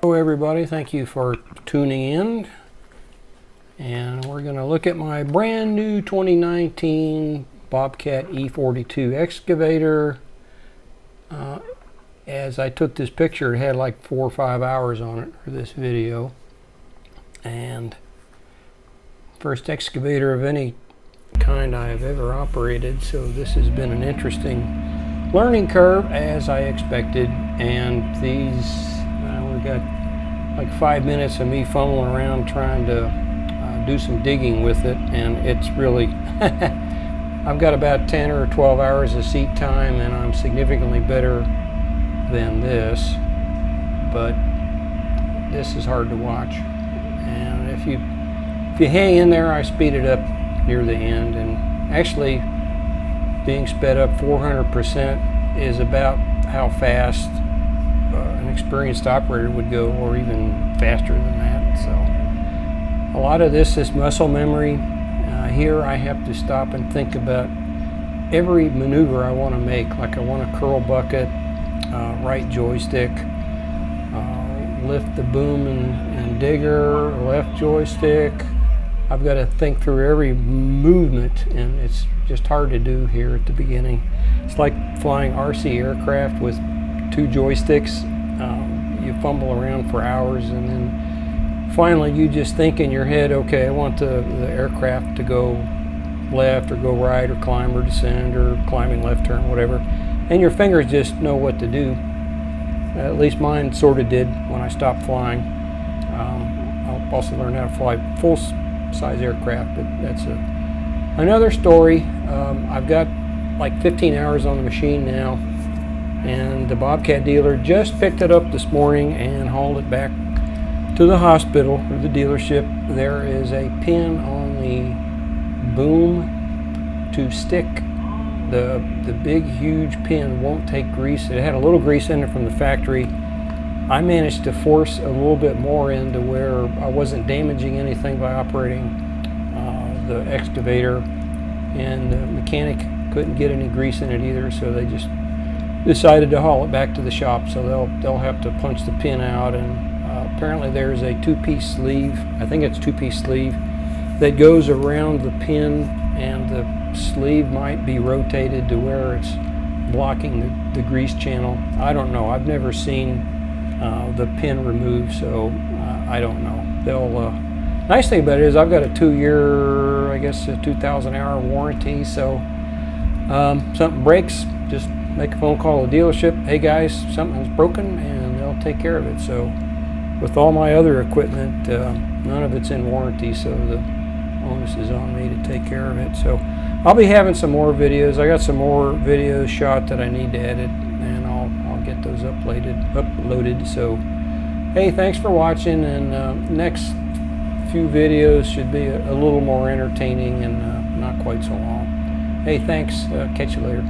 Hello everybody, thank you for tuning in, and we're going to look at my brand new 2019 Bobcat E42 excavator. As I took this picture, it had like 4 or 5 hours on it for this video, and first excavator of any kind I have ever operated, so this has been an interesting learning curve as I expected. And these we got like 5 minutes of me fumbling around trying to do some digging with it, and it's really I've got about 10 or 12 hours of seat time, and I'm significantly better than this, but this is hard to watch. And if you hang in there, I speed it up near the end, and actually being sped up 400% is about how fast an experienced operator would go, or even faster than that. So a lot of this is muscle memory. Here I have to stop and think about every maneuver I want to make. Like I want to curl bucket, right joystick, lift the boom and digger, left joystick. I've got to think through every movement, and it's just hard to do here at the beginning. It's like flying RC aircraft with 2 joysticks. You fumble around for hours, and then finally you just think in your head, okay, I want the aircraft to go left or go right or climb or descend or climbing left turn, whatever. And your fingers just know what to do. At least mine sort of did when I stopped flying. I'll also learn how to fly full-size aircraft, but that's another story. I've got like 15 hours on the machine now, and the Bobcat dealer just picked it up this morning and hauled it back to the hospital or the dealership. There is a pin on the boom to stick. The big huge pin won't take grease. It had a little grease in it from the factory. I managed to force a little bit more in to where I wasn't damaging anything by operating the excavator, and the mechanic couldn't get any grease in it either, so they just decided to haul it back to the shop. So they'll have to punch the pin out, and apparently there's a 2-piece sleeve, I think it's 2-piece sleeve, that goes around the pin, and the sleeve might be rotated to where it's blocking the grease channel. I don't know. I've never seen the pin removed, so I don't know. They'll nice thing about it is I've got a 2-year, I guess a 2,000 hour warranty, so something breaks, just make a phone call to the dealership, hey guys, something's broken, and they'll take care of it. So with all my other equipment, none of it's in warranty, so the onus is on me to take care of it. So I'll be having some more videos. I got some more videos shot that I need to edit, and I'll get those uploaded. So hey, thanks for watching, and next few videos should be a little more entertaining and not quite so long. Hey, thanks. Catch you later.